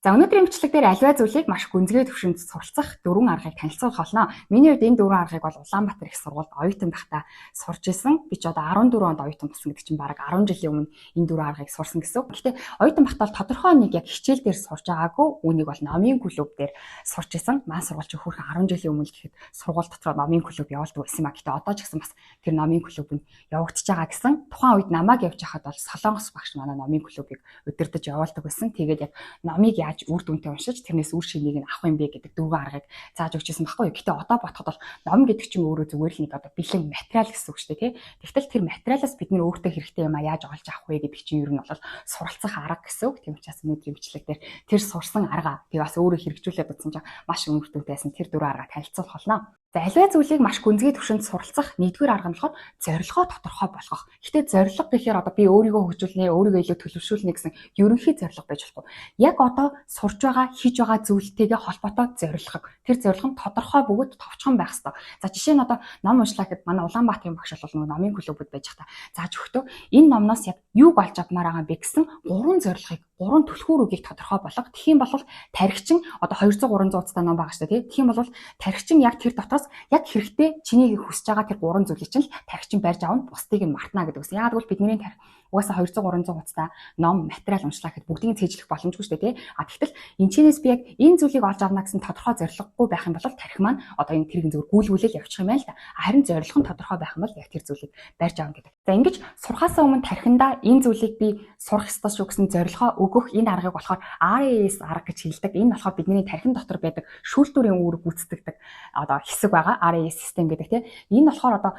За өнөөдрийн бичлэг дээр аливаа зүйлийг маш гүнзгий төвшөнд суралцах дөрвөн аргыг танилцуулах болно. Миний хувьд энэ дөрвөн аргыг бол Улаанбаатар их сургуульд оюутан байхдаа сурч исэн. Би ч одоо 14 онд оюутан болсон гэдэг чинь бараг 10 жилийн өмнө энэ дөрвөн аргыг сурсан гэсэн. Гэхдээ оюутан байхдаа тодорхой нэг яг хичээл дээр сурч байгаагүй. Үүнийг бол номын клуб дээр сурч исэн. Маань сургууль чи хөөрхөн 10 жилийн өмнө гэхэд сургууль дотроо номын клуб явуулдаг байсан юм а. Гэхдээ одоо ч гэсэн бас тэр номын клубэнд явагдаж байгаа гэсэн. Тухайн үед намайг явж хахад бол Солонгос багш манай номын клубыг удирдах явуулдаг байсан. Тэгээд яг номыг үр дүнтэй уншиж тэрнээс үр шимийг нь авах юм бэ гэдэг дөрвөн аргыг зааж өгчээсэн байхгүй юу. Гэтэ одоо бодоход бол ном гэдэг чинь өөрөө зүгээр л нэг одоо бэлэн материал гэсэн үг шүү дээ тий. Тэгтэл тэр материалаас бид нэр өөртөө хэрэгтэй юм а яаж олж авах вэ гэдэг чинь ер нь бол суралцах арга гэсэн үг. Тийм учраас өнөөдрийн бичлэг дээр тэр сурсан арга би бас өөрөө хэрэгжүүлээд утсан чинь маш үр дүнтэйсэн тэр дөрвөн арга танилцуулах болно. За аливаа зүйлийг маш гүнзгий төвшөнд суралцах нэгдүгээр арга нь болохоор зорилгоо тодорхой болгох. Гэтэ зорилго гэхээр одоо би өөрийгөө хөгжүүлнэ, өөрийгөө илүү төлөвшүүлнэ гэсэн ерөнхий зорилго байж болохгүй. Яг одоо сурж байгаа, хийж байгаа зүйлтэйгээ холбоотой зорилго. Тэр зорилго нь тодорхой бөгөөд товчхон байх ёстой. За жишээ нь одоо ном уншлаа гэхэд манай Улаанбаатарын багш бол нөгөө номын клубуд байж хата зааж өгтөө энэ номноос яг юуг олж авмаар байгаа бэ гэсэн гурван зорилгыг, гурван түлхүүр үгийг тодорхой болгох. Тэгхийн бол тархичин одоо 200 300 утастай ном байгаа шүү дээ тий. Тэгхийн бол тархичин яг тэр дотроос яг хэрэгтэй чиний хүсэж байгаа тэр гурван зүйлийг чинь тархичин барьж авна, бусдыг нь мартна гэдэг үсэн. Яагаад гэвэл бидний тархи угаасаа 200 300 утастай ном, материал уншлаа гэхэд бүгдийг цээжлэх боломжгүй шүү дээ тий. А тэгтэл энэчнээс би яг энэ зүйлийг олж авна гэсэн тодорхой зорилгогүй байх юм бол тархи маань одоо энэ тэрийг зөвхөн гүйлгүүлэл явчих юм байна л да. Харин зорилго нь тодорхой байх юм бол яг тэр зүйлийг барьж авна гэдэг. За ингэж сурхаасаа өмнө тархиндаа энэ зүйлийг би сурах ёстой шүү гэсэн зорилгоо өгөх энэ аргыг болохоор RAS арга гэж хэлдэг. Энэ болохоор бидний тархин дотор байдаг шүүлтүүрийн үүрэг гүйцэтгэдэг одоо хэсэг байгаа RAS систем гэдэг тийм. Энэ болохоор одоо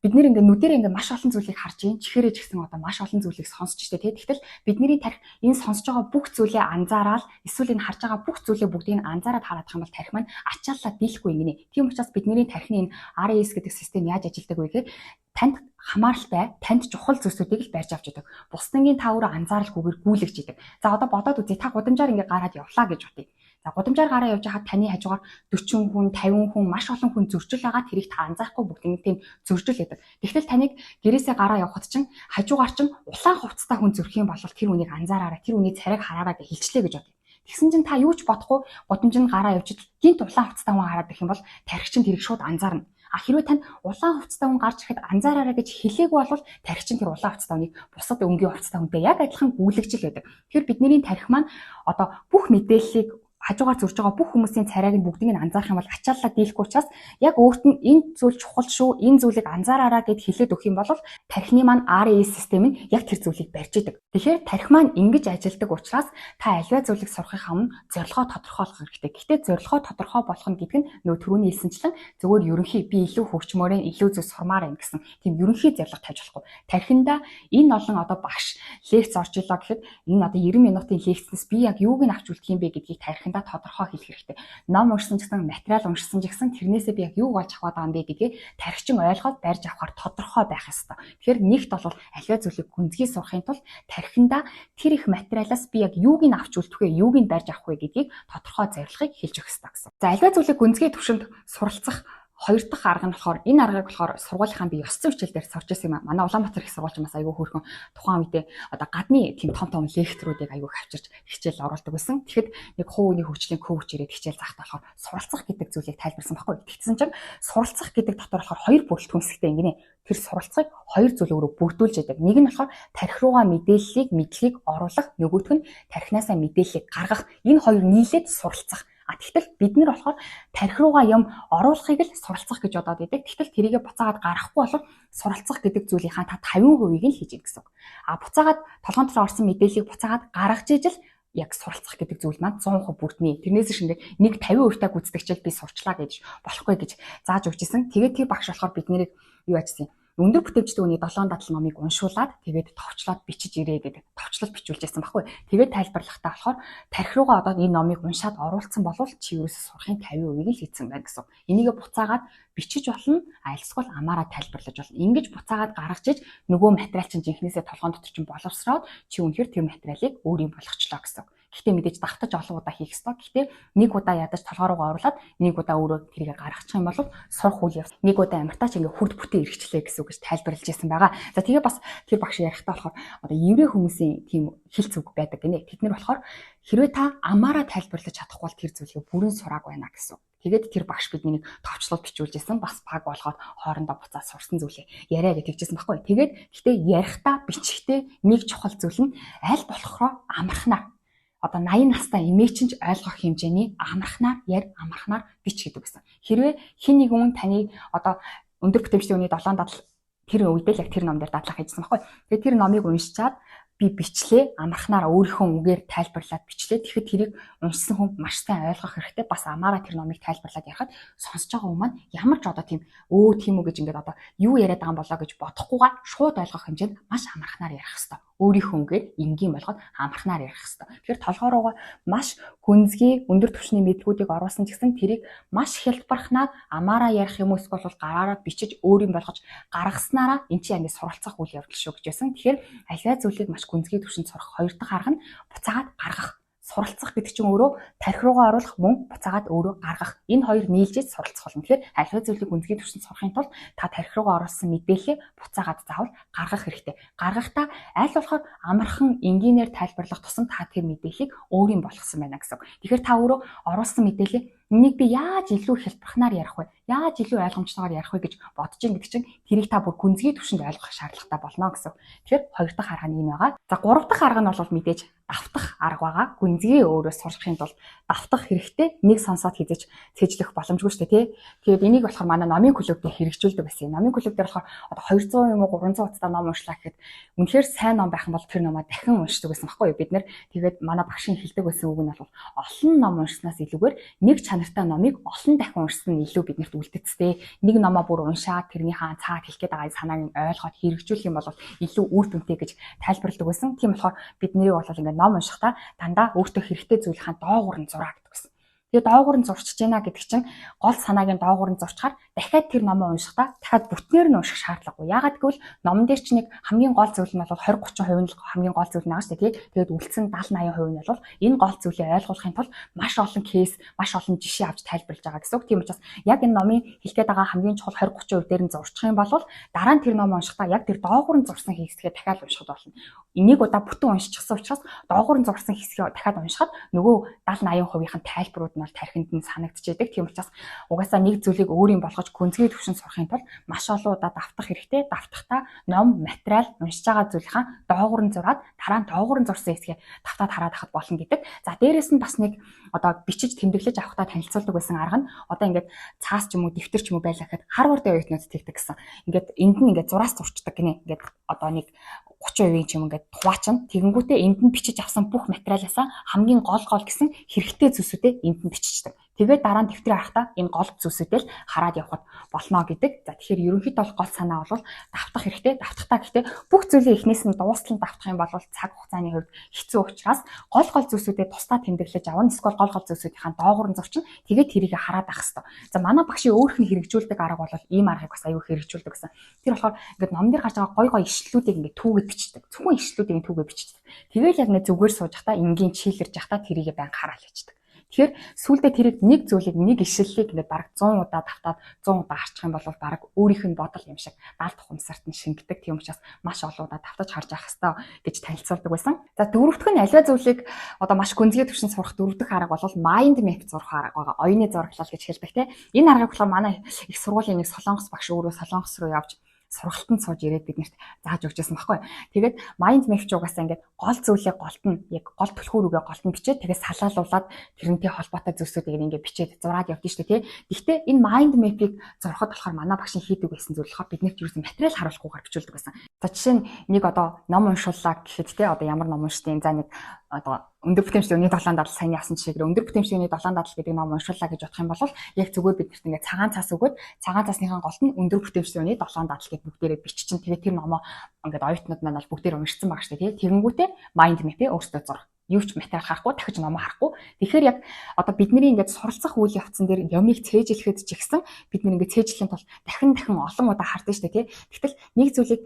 бид нэр ингээ нүдээр ингээ маш олон зүйлийг харж ийн чихээрээ ч гэсэн одоо маш олон зүйлийг сонсч штэ тий. Тэгтэл бидний тархи энэ сонсож байгаа бүх зүйлээ анзаараад эсвэл энэ харж байгаа бүх зүйлээ бүгдийг анзаараад хараадах юм бол тархи маань ачааллаа дийлэхгүй ингэнэ. Тийм учраас бидний тархины энэ RAS гэдэг систем яаж ажилладаг вэ гэхээр танд хамааралтай, танд чухал зүйлсүүдийг л барьж авч идэг. Бусдынгийн та өөрөө анзааралгүйгээр гүйлгэж идэг. За одоо бодоод үзье та гудамжаар ингээ гараад явлаа гэж бодъё. За гудамжаар гараа явж хаад таны хажуугаар 40 хүн, 50 хүн, маш олон хүн зөрчил байгаа тэрийг та анзаарахгүй бүгднийг тийм зөрчил гэдэг. Тэгтэл таныг гэрээсээ гараа явахад чинь хажуугаар чинь улаан хувцастай хүн зөрөх юм бол тэр үнийг анзаараарай, тэр үний царайг хараарай гэж хэлчлээ гэж бодъё. Тэгсэн чинь та юу ч бодохгүй гудамжинд гараа явж гинт улаан хувцастай хүн хараад ирэх юм бол тархи чинь тэрийг шууд анзаарна. А хэрвээ тань улаан хувцастай хүн гарч ирэхэд анзаараарай гэж хэлээгүй бол тархи чинь тэр улаан хувцастай хүнийг бусад өнгийн хувцастай хүнтэй яг адилхан гүйлгэж л байдаг. Тэгэхээр бидний тархи маань одоо бүх мэдээллийг хажуугаар зурж байгаа бүх хүмүүсийн царайг нь бүгдийг нь анзаарах юм бол ачааллаа дийлэхгүй учраас яг өөрт нь энэ зүйл чухал шүү, энэ зүйлийг анзаараарай гэд хэлээд өгөх юм бол тархины маань RAS систем нь яг тэр зүйлийг барьж идэг. Тэгэхээр тархи маань ингэж ажилдаг учраас та аливаа зүйлийг сурахын өмнө зорилгоо тодорхойлох хэрэгтэй. Гэхдээ зорилгоо тодорхой болгох нь гэдэг нь нөө түрүүний хэлсэнчлэн зөвхөн ерөнхий би илүү хөгжмөр юм, илүү зүйл сурмаар юм гэсэн тийм ерөнхий зорилго тавьж болохгүй. Тархинда энэ олон одоо багш лекц орж илаа гэхэд энэ одоо 90 минутын лекцнээс би яг юуг нь авч үлдэх юм бэ гэдгийг тархинд тодорхой хэлэх хэрэгтэй. Ном уншсан ч гэсэн материал уншсан ч гэсэн тэрнээсээ би яг юу олж авах байгаа юм бэ гэдгийг тархичин ойлгоод барьж авахар тодорхой байх ёстой. Тэгэхээр нэгт бол аливаа зүйлийг гүнзгий сурахын тулд тархиндаа тэр их материалаас би яг юуг нь авч үлдэх вэ, юуг нь барьж авах вэ гэдгийг тодорхой зорилгыг хэлж өгөх ёстой гэсэн. За аливаа зүйлийг гүнзгий төвшөнд суралцах хоёр дахь арга нь болохоор энэ аргыг болохоор сургуулийнхаа би ёс зүйн хичээл дээр сурч байсан юм а. Манай Улаанбаатар их сургууль бас айгүй хөөрхөн тухайн үедээ одоо гадны тийм том лекторуудыг айгүй авчирч хичээл оруулдаг байсан. Тэгэхэд нэг хувийн хөгжлийн коуч ирээд хичээл заахтаа болохоор суралцах гэдэг зүйлийг тайлбарсан байхгүй. Тэгсэн чинь суралцах гэдэг дотор болохоор хоёр бүрэлдэхүүнстэй ингэнэ. Тэр суралцахыг хоёр зүйл өөрөө бүрдүүлж яадаг. Нэг нь болохоор тархи руугаа мэдээллийг, мэдлэгийг оруулах, нөгөөх нь тархинасаа мэдээллийг гаргах. Энэ хоёр нийлээд суралцах. Тэгтэл бид нар болохоор тархи руугаа юм оруулахыг л суралцах гэж бодоод байдаг. Тэгтэл тэрийгэ буцаагаад гаргахгүй бол суралцах гэдэг зүйлийнхаа та 50%-ийг нь хийж ийн гэсэн. Буцаагаад толгойн дотор орсон мэдээллийг буцаагаад гаргаж ижил яг суралцах гэдэг зүйл маань 100% бүрднэ. Тэрнээс шингээ нэг 50% та гүйцэтгэгчэл би сурчлаа гэж болохгүй гэж зааж өгч исэн. Тэгээд тэр багш болохоор бид нарыг юу яажсан өндөр бүтээгчдийн үний 7 дадал номыг уншуулад тэгээд товчлоод бичиж ирээ гэдэг. Товчлол бичүүлж байсан байхгүй. Тэгээд тайлбарлахтаа болохоор тархи руугаа одоо энэ номыг уншаад оруулсан болвол чи ерөөсө сурахын 50%-ийг л хийсэн байна гэсэн. Энийгээ буцаагаад бичиж болно, альсгүй амаараа тайлбарлаж болно. Ингэж буцаагаад гаргаж иж нөгөө материал чинь жинхнээсээ толгойн дотор чинь боловсроод чи үнэхээр тэр материалыг өөрийн болгочлоо гэсэн. Гэхдээ мэдээж давтаж олон удаа хийх ёстой. Гэхдээ нэг удаа ядаж толгой руугаа оруулаад нэг удаа өөрөө тэрийг гаргачих юм бол сурах үйл явц. Нэг удаа амартаач ингээ хүрд бүтэн эргчлээ гэсэн үг гэж тайлбарлаж ирсэн байгаа. За тэгээ бас тэр багш ярихдаа болохоор одоо еврей хүмүүсийн тийм хэлц үг байдаг гинэ. Тэд нар болохоор хэрвээ та амаараа тайлбарлаж чадахгүй бол тэр зүйлийг бүрэн сурааг байна гэсэн. Тэгээд тэр багш бидний товчлол бичүүлж исэн бас баг болгоод хоорондоо буцаад сурсан зүйлээ яриа гэж хэлжсэн байхгүй. Тэгээд гэхдээ ярихдаа бичихтэй нэг чухал зүйл нь аль болохоо амархнаа. Одоо 80 настай эмээчин ч ойлгох хэмжээний амархнаар бич гэдэг гэсэн. Хэрвээ хин нэг хүн таны одоо өндөр бүтэмжтэй хүний 7 дадал тэр үедээ л яг тэр ном дээр дадлах хийжсэн байхгүй. Тэгээд тэр номыг уншичаад би бичлээ амархнаар өөрийнхөө үгээр тайлбарлаад бичлээ. Тэгэхэд тэрийг уншсан хүн маш сайн ойлгох хэрэгтэй. Бас амаараа тэр номыг тайлбарлаад ярихад сонсож байгаа хүн маань ямар ч одоо тийм тийм үү гэж ингээд одоо юу яриад байгаа юм болоо гэж бодохгүйгээр шууд ойлгох хэмжээнд маш амархнаар ярих хэрэгтэй. Өөрийнхөө үгээр энгийн болгоод амархнаар ярих хэрэгтэй. Тэгэхээр толгой руугаа маш гүнзгий өндөр түвшний мэдлгүүдийг оруулсан ч гэсэн тэрийг маш хялбархнаар амаараа ярих юм уу эсвэл гараараа бичиж өөрийн болгож гаргаснараа эн чинь амиг суралцах үйл явдал шүү гэж байсан. Тэгэхээр аливаа зүйлийг маш гүнзгий түвшинд сурах хоёр дахь арга нь буцаагаад гаргах. Суралцах гэдэг чинь өөрөө тархи руугаа оруулах мөн буцаагаад өөрөө гаргах. Энэ хоёр нийлжиж суралцах болно. Тэгэхээр аливаа зүйлийг гүнзгий түвшинд сурахын тулд та тархи руугаа оруулсан мэдээллээ буцаагаад заавал гаргах хэрэгтэй. Гаргахдаа аль болохоор амархан энгийнээр тайлбарлах тусам та тэр мэдээллийг өөрийн болгосон байна гэсэн. Тэгэхээр та өөрөө оруулсан мэдээллээ энийг би яаж илүү хялбархнаар ярих вэ? Яаж илүү ойлгомжтойгоор ярих вэ гэж бодож ин гэдэг чинь тэрийг та бүр гүнзгий түвшинд ойлгох шаардлагатай болно гэсэн. Тэгэхээр хоёр дахь арга нь энэ байгаа. За гурав дахь арга нь бол мэдээж давтах арга байгаа. Гүнзгий өөрөө сурахын тулд давтах хэрэгтэй. Нэг сонсоод хийж цэжлэх боломжгүй шүү дээ, тий. Тэгээд энийг болохоор манай номын клуб дээр хэрэгжүүлдэг байсан. Номын клуб дээр болохоор одоо 200 юм уу 300 утастай ном уншлаа гэхэд үнэхээр сайн ном байх юм бол тэр номоо дахин уншдаг байсан байхгүй юу? Бид нэр тэгээд манай багшийн хэлдэг байсан үг нь бол олон ном уншснаас илүүгээр нэг чанартай номыг олон дахин уншсан нь илүү биднэрт үлдэцтэй. Нэг номоо бүр уншаад тэрнийхээ цаад хэлэх гээд байгаа санааг нь ойлгоод хэрэгжүүлэх юм бол илүү үр дүнтэй гэж тайлбарладаг байсан. Тийм болохоор бид нэрийг бол ингээд ном уншихдаа дандаа өөртөө хэрэгтэй зүйлийнхаа доогуур нь зураа гэдэг байсан. Тэгээд доогуур нь зурчиж байна гэдэг чинь гол санааг нь доогуур нь зурчаар дахиад тэр номоо уншихдаа дахиад бүтнээр нь унших шаардлагагүй. Яагаад гэвэл номон дээр чинь нэг хамгийн гол зүйл нь бол 20-30% нь хамгийн гол зүйл наа шүү дээ, тий. Тэгээд үлдсэн 70-80% нь бол энэ гол зүйлийг ойлгохын тулд маш олон кейс, маш олон жишээ авч тайлбарлаж байгаа гэсэн үг. Тийм учраас яг энэ номын хэлгээд байгаа хамгийн чухал 20-30% дээр нь зурчих юм бол дараа нь тэр номоо уншихдаа яг тэр доогуур нь зурсан хэсгээ дахиад уншихад болно. Энийг удаа бүтэн уншчихсан учраас доогуур нь зурсан хэсгээ дахиад уншихад нөгөө 70-80%-ийн тайлбарууд нь бол тархинд нь санагдчихэдэг. Тийм учраас угаасаа нэг зүйлийг өөрийн болгож гүнзгий түвшинд сурахын тулд маш олон удаа давтах хэрэгтэй. Давтахдаа ном, материал уншиж байгаа зүйлийнхаа доогуур нь зураад дараа нь доогуур нь зурсан хэсгээ давтаад хараад ахад болно гэдэг. За дээрэс нь бас нэг одоо бичиж тэмдэглэж авахтаа танилцуулдаг байсан арга нь одоо ингээд цаас ч юм уу дэвтэр ч юм уу байлаа гэхэд Harvard-ийн оюутнууд тэгдэг гэсэн. Ингээд энд нь ингээд зураас зурчдаг гинэ. Ингээд одоо нэг 30% ч юм ингээд хуваачна. Тэгэнгүүтээ энд нь бичиж авсан бүх материалаасаа хамгийн гол гэсэн хэрэгтэй зүйлсүүдээ энд нь биччихдэг. Тэгээд дараа нь дэвтрээ харахтаа энэ гол зүйлсүүдээ л хараад явхад болно гэдэг. За тэгэхээр ерөнхийдөө бол гол санаа бол давтах хэрэгтэй. Давтахтаа гэхдээ бүх зүйлийг эхнээс нь дуустал нь давтах юм бол цаг хугацааны хувьд хэцүү учраас гол зүйлсүүдээ тусдаа тэмдэглэж авна. Эсвэл гол зүйлсүүдийнхаа доогуур нь зурчин. Тэгээд тэрийг хараад ах хэвээр. За манай багшийн өөрх нь хэрэгжүүлдэг арга бол ийм аргыг бас аюу хэрэгжүүлдэг гэсэн. Тэр болохоор ингээд ном дээр гарч байгаа гой ишлэлүүдийг ингээд түүгээд бичдэг. Зөвхөн ишлэлүүдийг түүгээд бичдэг. Тэгээд яг нэг зүгээр сууж захтаа энгийн чийлэрж захтаа тэрийг байнга хараал хийдэг. Тэгэхээр сүүлдээ тэрийг нэг зүйлийг нэг ишлэлийг ингээд бараг 100 удаа давтаад 100 удаа харчих юм бол бараг өөрийнх нь бодол юм шиг даалт ухамсарт нь шингэдэг. Тийм учраас маш олон удаа давтаж харж явах хэрэгтэй гэж танилцуулдаг байсан. За дөрөвдөх нь аливаа зүйлийг одоо маш гүнзгий түвшинд сурах дөрөвдөх арга бол mind map зурх арга байгаа. Оюуны зураглал гэж хэлдэг тийм. Энэ аргыг болохоор манай их сургуулийн нэг Солонгос багш өөрөө Солонгос руу явж сургалтанд сууж ирээд биднэрт зааж өгчээсэн байхгүй. Тэгээд mind map ч угаасаа ингээд гол зүйлээ голт нь яг гол түлхүүр үгээ голт нь бичээд тэгээд салаалуулаад тэрнтэй холбоотой зүйлсүүдийг ингээд бичээд зураад явдсан шүү дээ тий. Гэхдээ энэ mind map-ийг зурхад болохоор манай багшийн хийдэг байсан зүйл болохоор биднэрт юу гэсэн материал харуулахгүйгээр бичүүлдэг байсан. За жишээ нь нэг одоо ном уншууллаа гэхэд тий одоо ямар ном уншдیں۔ За нэг одоо өндөр бүтэмжтэй үний 7 дадал сайн яасан чигээр өндөр бүтэмжтэй үний 7 дадал гэдэг ном уншууллаа гэж бодох юм бол яг зүгээр биднэрт ингээд цагаан цаас өгөөд цагаан цаасныхаа голд нь өндөр бүтэмжтэй үний 7 дадал гэдэг бүгдээрээ биччихин. Тэгээд тэр номоо ингээд оюутнууд маань бол бүгдээр уншсан баг штэ тий. Тэгэнгүүтээ mind map-ийг өөртөө зурх. юу ч материал харахгүй, дахиж ном харахгүй. Тэгэхээр яг одоо бидний ингээд суралцах үйл явцсан дээр ямыг цээжлэхэд ч ихсэн бид нэг ингээд цээжлэхийн тулд дахин олон удаа хардсан шүү дээ, тий. Тэгтэл нэг зүйлийг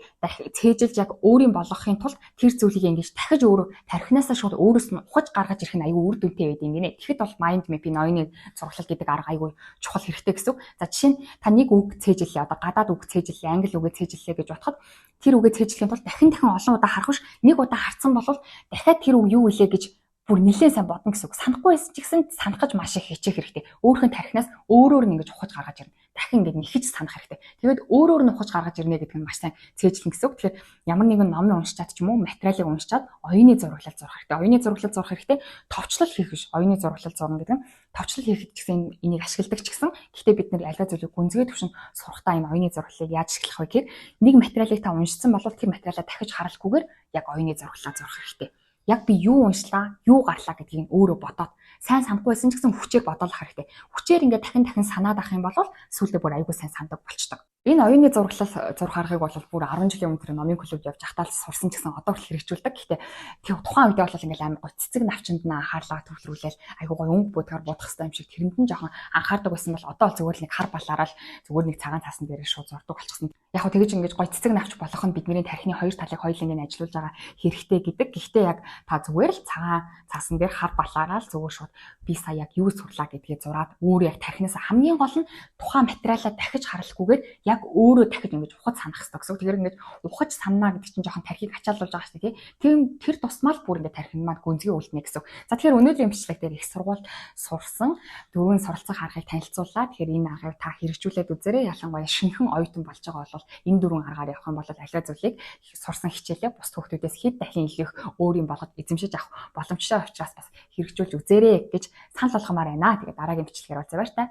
цээжилж яг өөрийн болгохын тулд тэр зүйлийг ингэж дахиж өөрөө тархинаасаа шууд өөрөөс нь ухаж гаргаж ирэх нь аюу үр дүнтэй байд юм гинэ. Тэгэхэд бол mind map-ийн оюуны зураглал гэдэг арга аюу чухал хэрэгтэй гэсэн. За жишээ нь та нэг үг цээжлээ, одоо гадаад үг цээжлээ, англи үгээ цээжлээ гэж бодоход тэр үгээ цээжлэхийн тулд дахин олон удаа харах биш. Нэг удаа харсан бол дахиад тэр үг юу илээ гэж бүр нэлээд сайн бодно гэсэн үг. Санахгүй байсан ч гэсэн санах гэж маш их хичээх хэрэгтэй. Өөрийнхөө тархинаас өөрөөр нь ингэж ухаж гаргаж ирнэ. Дахин ингэж нэхэж санах хэрэгтэй. Тэгээд өөрөөр нь ухаж гаргаж ирнэ гэдэг нь маш сайн цээжлэн гэсэн үг. Тэгэхээр ямар нэгэн номыг уншчаад ч юм уу, материалыг уншчаад оюуны зураглал зурах хэрэгтэй. Оюуны зураглал зурах хэрэгтэй. Товчлол хийх биш. Оюуны зураглал зурна гэдэг нь товчлол хийхэд ч гэсэн энийг ашигладаг ч гэсэн гэхдээ бид нэр альва зүйлийг гүнзгий төвшин сурахдаа энэ оюуны зураглалыг яаж ашиглах вэ гэхээр нэг материалыг та уншсан бол тэр материалаа дахиж харалгүйгээр яг оюуны зураглалаа зурах хэрэгтэй. Яг би юу уншлаа, юу гарлаа гэдгийг өөрөө бодоод сайн санахгүй байсан ч гэсэн хүчээр бодоолох хэрэгтэй. Хүчээр ингээд дахин санаад авах юм бол сүүлдээ бүр аягүй сайн сандаг болчдөг. Энэ оюуны зураглал зурх аргыг бол бүр 10 жилийн өмнө тэр номын клубд явж ахтаал сурсан ч гэсэн одоо хүртэл хэрэгжүүлдэг. Гэхдээ тэр тухайн үедээ бол ингээд амар гоо цэцэг навчинд нь анхаарлаа төвлөрүүлээл аягүй гоо өнгө буудгаар бодох хэрэгтэй юм шиг тэрэнд нь жоохон анхаардаг байсан бол одоо л зүгээр нэг хар балаараа л зүгээр нэг цагаан цаасан дээр шууд зурдаг болчихсон. Яг хөө тэгэж ингээд гоо цэцэг навч болох нь бидний тархины хоёр талыг хоёулаа ингээд ажиллуулж байгаа хэрэгтэй гэдэг. Гэхдээ яг та зүгээр л цагаан цаасан дээр хар балаараа л зүгээр шууд би сая яг юу сурлаа гэдгийг зураад өөрөө яг тархинаас хамгийн гол нь тухайн материалаа дахиж харалгүйгээр яг өөрөө дахиж ингэж ухаж санах хэрэгтэй гэсэн. Тэгэхээр ингэж ухаж санаа гэдэг чинь жоохон тархийг ачаалуулж байгаа шүү дээ, тий. Тэр тусмал бүр ингэ тархин маань гүнзгий үлднэ гэсэн. За тэгэхээр өнөөдрийн бичлэг дээр их сургуульд сурсан дөрвөн суралцах аргыг танилцууллаа. Тэгэхээр энэ аргыг та хэрэгжүүлээд үзээрэй. Ялангуяа шинэхэн оюутан болж байгаа бол энэ дөрвөн аргаар явах юм бол аливаа зүйлийг сурсан хичээлээ бус хүүхдүүдээс хэд дахин их өөрийн болгож эзэмшиж авах боломжтой учраас бас хэрэгжүүлж үзээрэй гэж санал болгомоор байна. Тэгээд дараагийн бичлэгээр уулзъя баяр та.